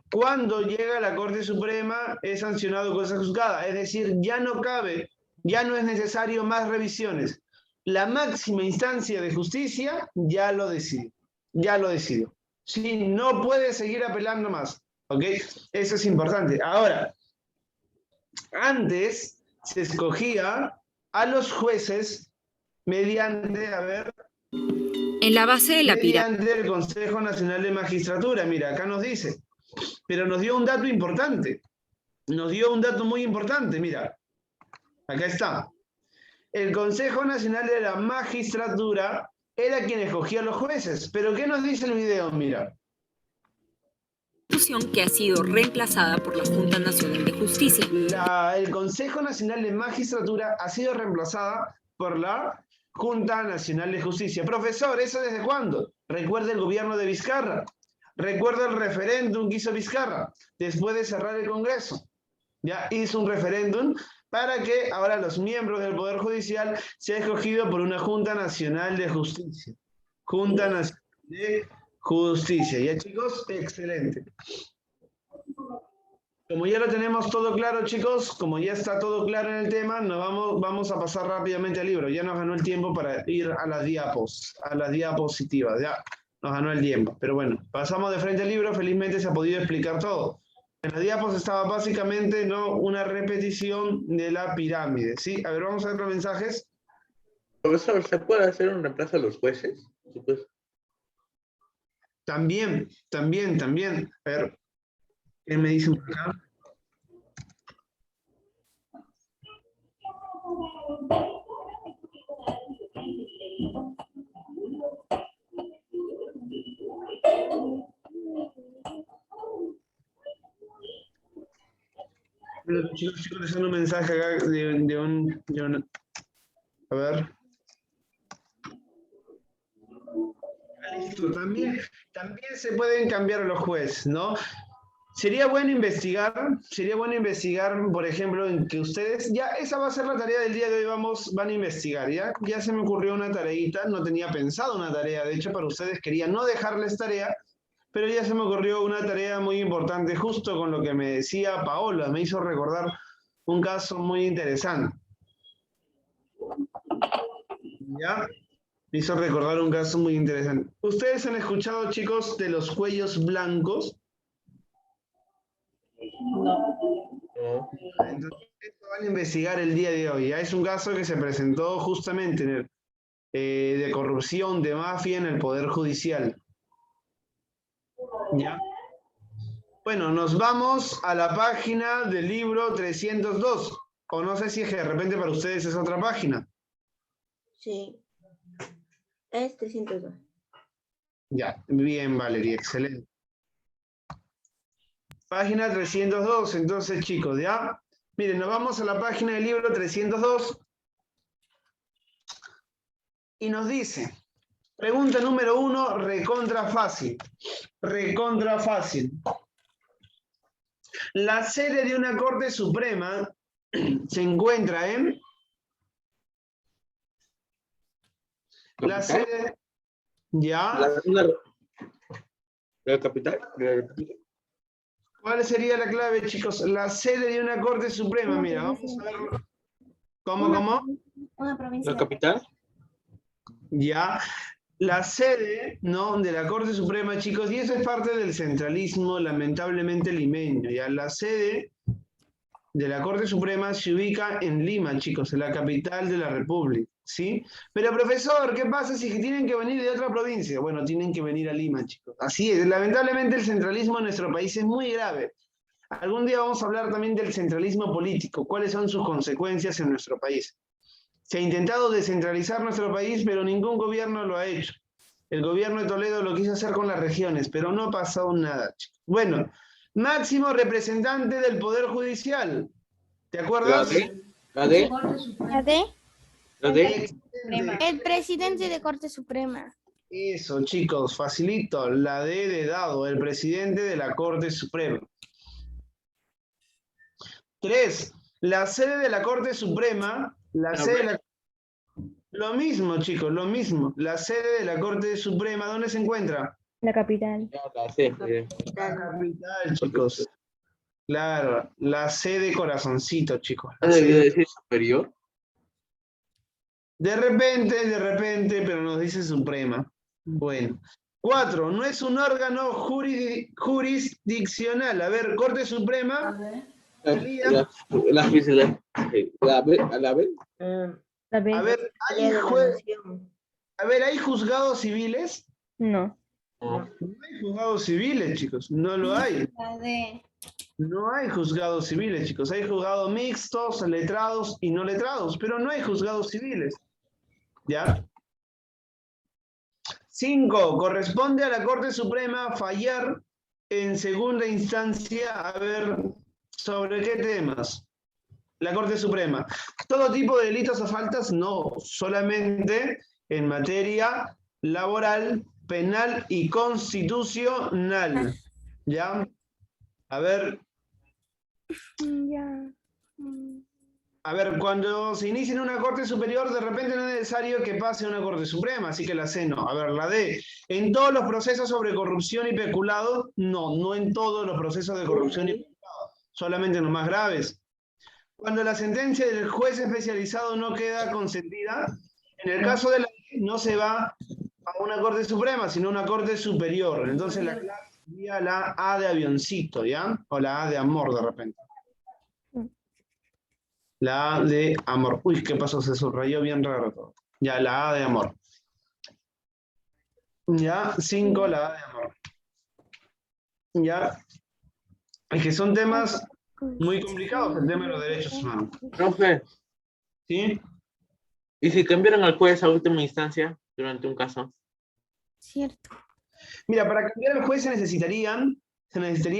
llega a la Corte Suprema es sancionado cosa juzgada, es decir, ya no cabe, ya no es necesario más revisiones. La máxima instancia de justicia ya lo decidió. Sí, no puede seguir apelando más, ¿ok? Eso es importante. Ahora, antes se escogía a los jueces mediante, En la base de la pirámide. mediante el Consejo Nacional de Magistratura. Mira, acá nos dice, pero nos dio un dato importante. Nos dio un dato muy importante, mira. Acá está. El Consejo Nacional de la Magistratura era quien escogía a los jueces. Pero ¿qué nos dice el video? Mira. Institución que ha sido reemplazada por la Junta Nacional de Justicia. El Consejo Nacional de Magistratura ha sido reemplazada por la Junta Nacional de Justicia. Profesor, ¿eso desde cuándo? Recuerda el gobierno de Vizcarra. Recuerda el referéndum que hizo Vizcarra después de cerrar el Congreso. Ya hizo un referéndum para que ahora los miembros del Poder Judicial sean escogidos por una Junta Nacional de Justicia. Junta Nacional de Justicia. ¿Ya, chicos? Excelente. Como ya lo tenemos todo claro, chicos, como ya está todo claro en el tema, vamos a pasar rápidamente al libro. Ya nos ganó el tiempo para ir a las diapositivas, ya nos ganó el tiempo. Pero bueno, pasamos de frente al libro, felizmente se ha podido explicar todo. En la diapos estaba básicamente, ¿no?, una repetición de la pirámide, ¿sí? A ver, vamos a ver los mensajes. Profesor, ¿se puede hacer un reemplazo a los jueces? También. A ver, ¿qué me dicen por acá? Bueno, chicos, les mando un mensaje acá de un... A ver. Listo, también se pueden cambiar los jueces, ¿no? Sería bueno investigar, por ejemplo, en que ustedes, ya esa va a ser la tarea del día de hoy, van a investigar, ya se me ocurrió una tareita, no tenía pensado una tarea, de hecho para ustedes quería no dejarles tarea, pero ya se me ocurrió una tarea muy importante, justo con lo que me decía Paola, me hizo recordar un caso muy interesante. ¿Ya? Me hizo recordar un caso muy interesante. ¿Ustedes han escuchado, chicos, de los cuellos blancos? No. Entonces, esto van a investigar el día de hoy. ¿Ya? Es un caso que se presentó justamente de corrupción, de mafia en el Poder Judicial. ¿Ya? Bueno, nos vamos a la página del libro 302. O no sé si es que de repente para ustedes es otra página. Sí. Es 302. Ya, bien, Valeria, excelente. Página 302, entonces, chicos, ¿ya? Miren, nos vamos a la página del libro 302 y nos dice, pregunta número 1, recontra fácil. Recontra fácil. La sede de una Corte Suprema se encuentra en... La sede... ¿Ya? ¿La capital? ¿Cuál sería la clave, chicos? La sede de una Corte Suprema, mira, vamos a ver. ¿Cómo? Una provincia. ¿La capital? Ya. la sede, ¿no?, de la Corte Suprema, chicos, y eso es parte del centralismo lamentablemente limeño, ¿ya? La sede de la Corte Suprema se ubica en Lima, chicos, en la capital de la República, ¿sí? Pero, profesor, ¿qué pasa si tienen que venir de otra provincia? Bueno, tienen que venir a Lima, chicos. Así es, lamentablemente el centralismo en nuestro país es muy grave. Algún día vamos a hablar también del centralismo político, cuáles son sus consecuencias en nuestro país. Se ha intentado descentralizar nuestro país, pero ningún gobierno lo ha hecho. El gobierno de Toledo lo quiso hacer con las regiones, pero no pasó nada, chicos. Bueno, máximo representante del Poder Judicial. ¿Te acuerdas? ¿La D? ¿La D? ¿La D? El presidente de Corte Suprema. Eso, chicos, facilito. La D de dado, el presidente de la Corte Suprema. 3. La sede de la Corte Suprema, lo mismo, chicos, lo mismo. La sede de la Corte Suprema, ¿dónde se encuentra? La capital. La C. La capital, chicos. Claro, la sede corazoncito, chicos. La ¿Debería sede. decir superior? De repente, pero nos dice Suprema. Bueno. 4. No es un órgano jurisdiccional. A ver, Corte Suprema. La B. ¿La B? La B. A ver, ¿hay juzgados civiles? No. No hay juzgados civiles, chicos. No lo hay. La D. No hay juzgados civiles, chicos. Hay juzgados mixtos, letrados y no letrados, pero no hay juzgados civiles. ¿Ya? 5. Corresponde a la Corte Suprema fallar en segunda instancia. A ver, ¿sobre qué temas? La Corte Suprema. ¿Todo tipo de delitos o faltas? No, solamente en materia laboral, penal y constitucional. ¿Ya? A ver. Ya. A ver, cuando se inicia en una Corte Superior, de repente no es necesario que pase a una Corte Suprema, así que la C no. A ver, la D. ¿En todos los procesos sobre corrupción y peculado? No, no en todos los procesos de corrupción y peculado, solamente en los más graves. Cuando la sentencia del juez especializado no queda consentida, en el caso de la D, no se va a una Corte Suprema, sino a una Corte Superior. Entonces la clase sería la A de avioncito, ¿ya? O la A de amor, de repente. La A de amor. Uy, ¿qué pasó? Se subrayó bien raro todo. Ya, la A de amor. Ya, 5, la A de amor. Ya. Es que son temas muy complicados, el tema de los derechos humanos. Profe, ¿Sí? ¿y si cambiaran al juez a última instancia durante un caso? Cierto. Mira, para cambiar al juez se necesitarían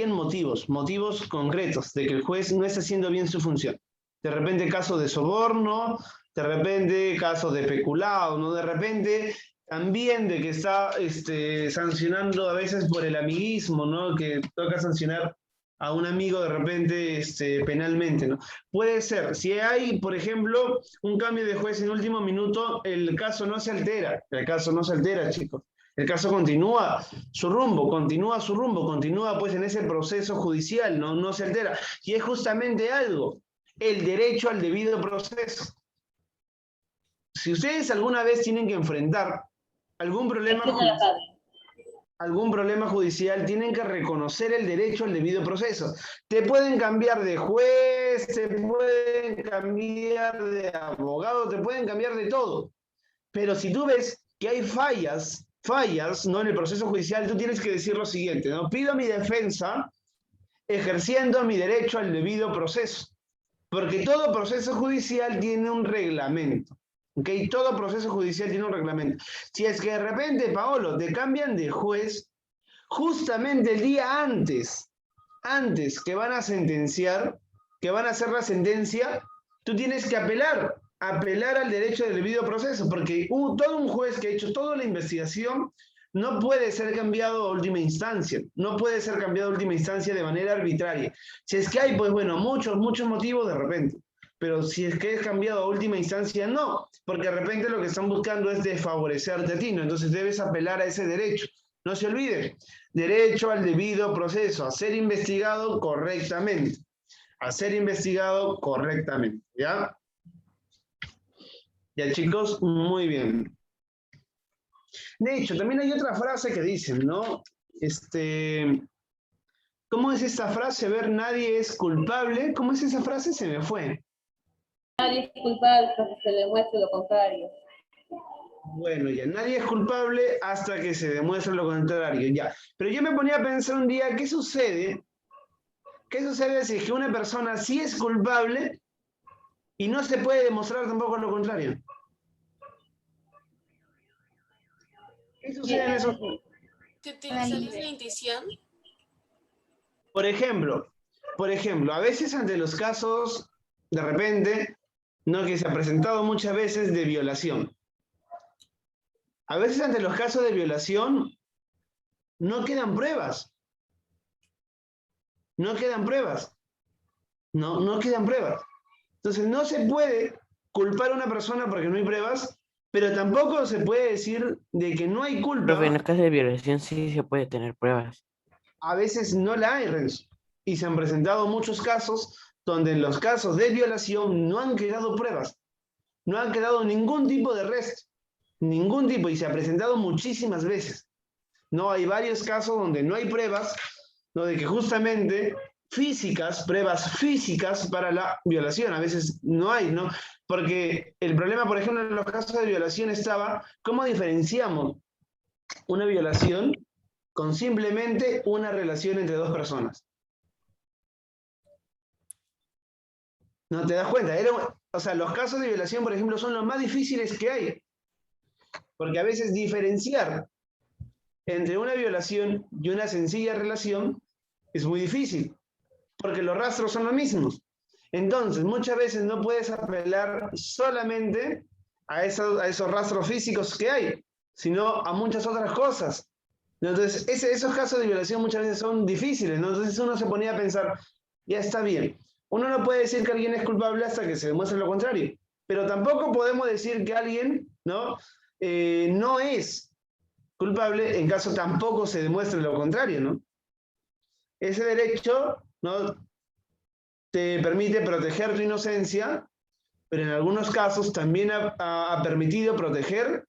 motivos concretos de que el juez no está haciendo bien su función. De repente caso de soborno, de repente caso de peculado, ¿no? De repente también de que está sancionando a veces por el amiguismo, ¿no? Que toca sancionar a un amigo de repente penalmente, ¿no? Puede ser, si hay, por ejemplo, un cambio de juez en último minuto, el caso no se altera, chicos. El caso continúa su rumbo, continúa pues en ese proceso judicial, no se altera. Y es justamente algo, el derecho al debido proceso. Si ustedes alguna vez tienen que enfrentar algún problema judicial, tienen que reconocer el derecho al debido proceso. Te pueden cambiar de juez, te pueden cambiar de abogado, te pueden cambiar de todo. Pero si tú ves que hay fallas, ¿no?, en el proceso judicial, tú tienes que decir lo siguiente, ¿no? Pido mi defensa ejerciendo mi derecho al debido proceso. Porque todo proceso judicial tiene un reglamento. ¿Ok? Todo proceso judicial tiene un reglamento. Si es que de repente, Paolo, te cambian de juez, justamente el día antes que van a sentenciar, que van a hacer la sentencia, tú tienes que apelar al derecho del debido proceso, porque todo un juez que ha hecho toda la investigación no puede ser cambiado a última instancia, de manera arbitraria. Si es que hay, pues bueno, muchos motivos de repente, pero si es que es cambiado a última instancia, no, porque de repente lo que están buscando es desfavorecerte a ti, ¿no? Entonces debes apelar a ese derecho. No se olvide, derecho al debido proceso, a ser investigado correctamente, ¿ya? Ya, chicos, muy bien. De hecho, también hay otra frase que dicen, ¿no? ¿Cómo es esta frase? A ver, nadie es culpable. ¿Cómo es esa frase? Se me fue. Nadie es culpable hasta que se le muestre lo contrario. Bueno, ya, nadie es culpable hasta que se demuestre lo contrario, ya. Pero yo me ponía a pensar un día, ¿qué sucede? ¿Qué sucede si es que una persona sí es culpable y no se puede demostrar tampoco lo contrario? ¿Qué sucede en esos? ¿Se utilizaría la intuición? Por ejemplo, a veces ante los casos, de repente, ¿no? Que se ha presentado muchas veces de violación. A veces ante los casos de violación no quedan pruebas. No quedan pruebas. No quedan pruebas. Entonces no se puede culpar a una persona porque no hay pruebas, pero tampoco se puede decir de que no hay culpa. Profe, en los casos de violación sí se puede tener pruebas. A veces no la hay, Renzo. Y se han presentado muchos casos donde en los casos de violación no han quedado pruebas. No han quedado ningún tipo de resto. Ningún tipo. Y se ha presentado muchísimas veces. No, hay varios casos donde no hay pruebas, ¿no? De que justamente pruebas físicas para la violación. A veces no hay, ¿no? Porque el problema, por ejemplo, en los casos de violación estaba, ¿cómo diferenciamos una violación con simplemente una relación entre dos personas? ¿No te das cuenta? O sea, los casos de violación, por ejemplo, son los más difíciles que hay. Porque a veces diferenciar entre una violación y una sencilla relación es muy difícil. Porque los rastros son los mismos. Entonces, muchas veces no puedes apelar solamente a esos rastros físicos que hay, sino a muchas otras cosas. Entonces, esos casos de violación muchas veces son difíciles, ¿no? Entonces uno se ponía a pensar, ya está bien. Uno no puede decir que alguien es culpable hasta que se demuestre lo contrario. Pero tampoco podemos decir que alguien, ¿no? No es culpable en caso tampoco se demuestre lo contrario, ¿no? Ese derecho, ¿no? Te permite proteger tu inocencia, pero en algunos casos también ha permitido proteger,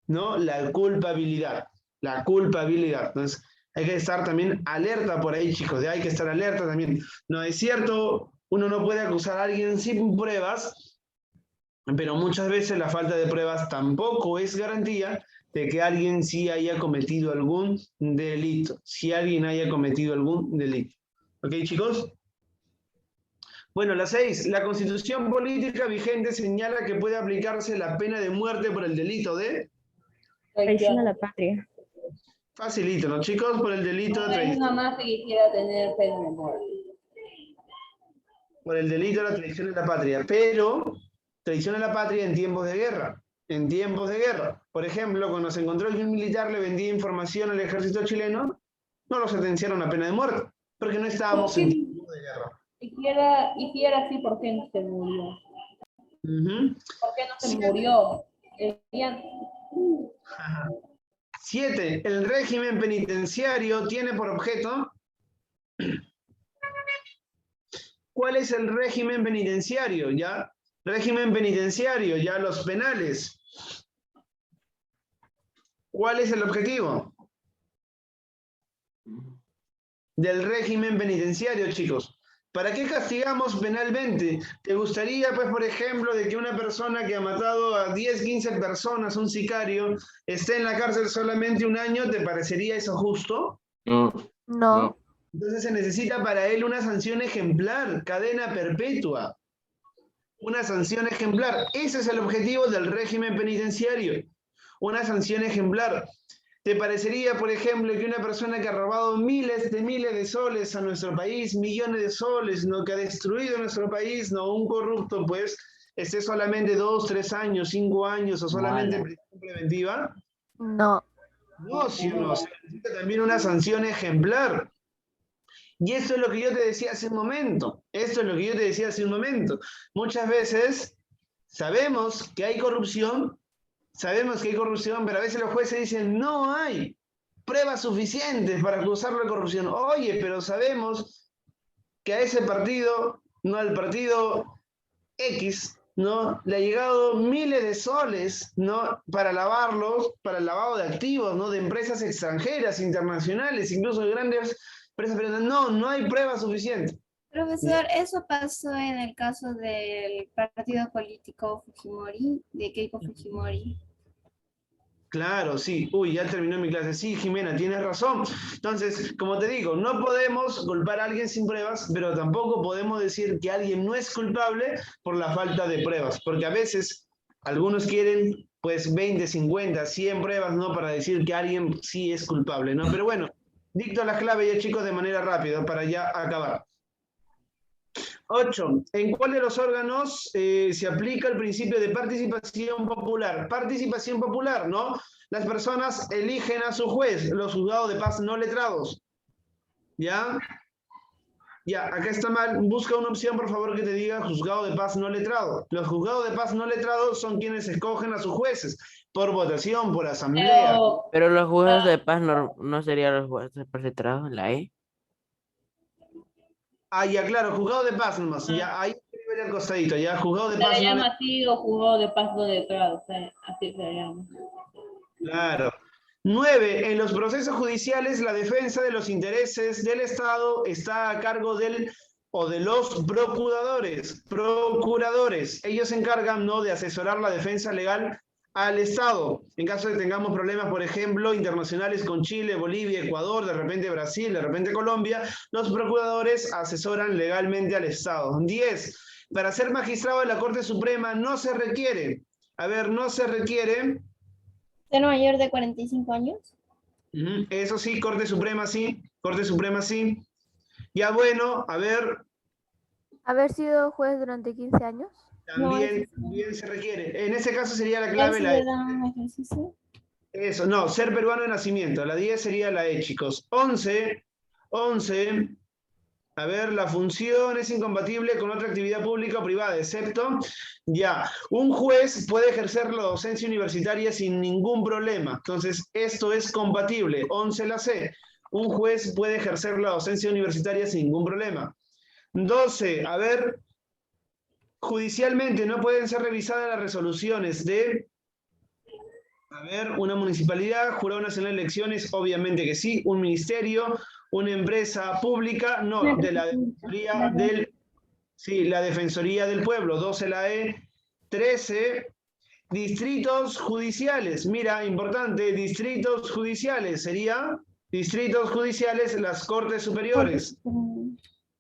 ¿no? La culpabilidad. La culpabilidad. Entonces, hay que estar también alerta por ahí, chicos. Hay que estar alerta también. No es cierto, uno no puede acusar a alguien sin pruebas, pero muchas veces la falta de pruebas tampoco es garantía de que alguien sí haya cometido algún delito. Si alguien haya cometido algún delito. ¿Ok, chicos? Bueno, la 6. La Constitución política vigente señala que puede aplicarse la pena de muerte por el delito de... Traición a la patria. Facilito, ¿no, chicos? Por el delito de traición. Una más que quisiera tener pena de muerte. Por el delito de la traición a la patria. Pero, traición a la patria en tiempos de guerra. En tiempos de guerra. Por ejemplo, cuando se encontró que un militar le vendía información al ejército chileno, no lo sentenciaron a pena de muerte. Porque no estábamos en tiempos de guerra. Y si era así, ¿por qué no se murió? ¿Por qué no se murió? 7. El régimen penitenciario tiene por objeto... ¿Cuál es el régimen penitenciario? ¿Ya? Régimen penitenciario, ya los penales. ¿Cuál es el objetivo del régimen penitenciario, chicos? ¿Para qué castigamos penalmente? ¿Te gustaría, pues, por ejemplo, de que una persona que ha matado a 10, 15 personas, un sicario, esté en la cárcel solamente un año? ¿Te parecería eso justo? No. Entonces se necesita para él una sanción ejemplar, cadena perpetua. Una sanción ejemplar. Ese es el objetivo del régimen penitenciario. Una sanción ejemplar. ¿Te parecería, por ejemplo, que una persona que ha robado miles de soles a nuestro país, millones de soles, ¿no? Que ha destruido nuestro país, ¿no? Un corrupto, pues, esté solamente 2, 3 años, 5 años o solamente prisión preventiva? No. No, si no, se necesita también una sanción ejemplar. Y esto es lo que yo te decía hace un momento. Muchas veces sabemos que hay corrupción, pero a veces los jueces dicen, no hay pruebas suficientes para acusarlo de corrupción. Oye, pero sabemos que a ese partido, no al partido X, ¿no? Le ha llegado miles de soles, ¿no? Para lavarlos, para el lavado de activos, ¿no? De empresas extranjeras, internacionales, incluso de grandes empresas peruanas. No hay pruebas suficientes. Profesor, eso pasó en el caso del partido político Fujimori, de Keiko Fujimori. Claro, sí. Uy, ya terminó mi clase. Sí, Jimena, tienes razón. Entonces, como te digo, no podemos culpar a alguien sin pruebas, pero tampoco podemos decir que alguien no es culpable por la falta de pruebas, porque a veces algunos quieren pues 20, 50, 100 pruebas, ¿no? Para decir que alguien sí es culpable, ¿no? Pero bueno, dicto las claves ya, chicos, de manera rápida para ya acabar. 8. ¿En cuál de los órganos se aplica el principio de participación popular? Participación popular, ¿no? Las personas eligen a su juez, los juzgados de paz no letrados. ¿Ya? Ya, acá está mal. Busca una opción, por favor, que te diga juzgado de paz no letrado. Los juzgados de paz no letrados son quienes escogen a sus jueces por votación, por asamblea. Pero los juzgados de paz no serían los juzgados de paz letrados en la E. Ah, ya, claro, juzgado de paz nomás. Ya, ahí escribe al costadito, ya, juzgado de paz. Se le llama así o juzgado de paz no letrado, así se llama. Claro. 9. En los procesos judiciales, la defensa de los intereses del Estado está a cargo del o de los procuradores. Ellos se encargan, ¿no?, de asesorar la defensa legal al Estado. En caso de que tengamos problemas, por ejemplo, internacionales con Chile, Bolivia, Ecuador, de repente Brasil, de repente Colombia, los procuradores asesoran legalmente al Estado. 10. Para ser magistrado de la Corte Suprema no se requiere. No se requiere. ¿Ser mayor de 45 años? Eso sí, Corte Suprema sí. Corte Suprema sí. Ya bueno, ¿Haber sido juez durante 15 años? También se requiere. En ese caso sería la clave la E. Eso, no, ser peruano de nacimiento. La 10 sería la E, chicos. 11. La función es incompatible con otra actividad pública o privada, excepto, ya, un juez puede ejercer la docencia universitaria sin ningún problema. Entonces, esto es compatible. 11 la C. Un juez puede ejercer la docencia universitaria sin ningún problema. 12, judicialmente no pueden ser revisadas las resoluciones de, una municipalidad, Jurado Nacional de Elecciones, obviamente que sí, un ministerio, una empresa pública, no, de la Defensoría la Defensoría del Pueblo, 12 la E. 13, distritos judiciales, mira, importante, distritos judiciales, distritos judiciales, las Cortes Superiores.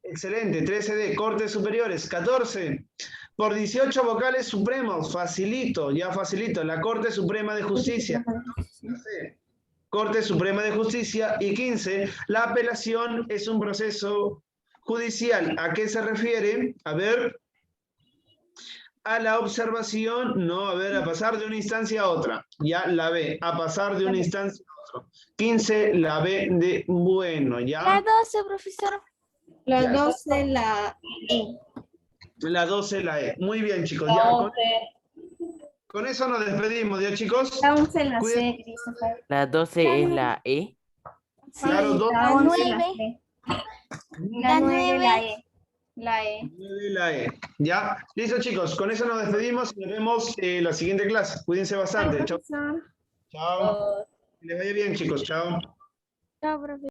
Excelente, 13D, Cortes Superiores. 14, por 18 vocales supremos, facilito, la Corte Suprema de Justicia. Corte Suprema de Justicia. Y 15, la apelación es un proceso judicial. ¿A qué se refiere? A la observación, no, a pasar de una instancia a otra. Ya la B, a pasar de una instancia a otra. 15, la B de bueno, ¿ya? La 12, profesor. La 12, la E. La 12, la E. Muy bien, chicos. La Ya, 11. con eso nos despedimos, ¿ya, chicos? La 11, la C, Christopher. La 12 es la E. Sí, Claro, la 11, la C. La 9, la E. 9, la E. Ya, listo, chicos. Con eso nos despedimos y nos vemos en la siguiente clase. Cuídense bastante. Chao. Chao. Que les vaya bien, chicos. Chao. Chao, profesor.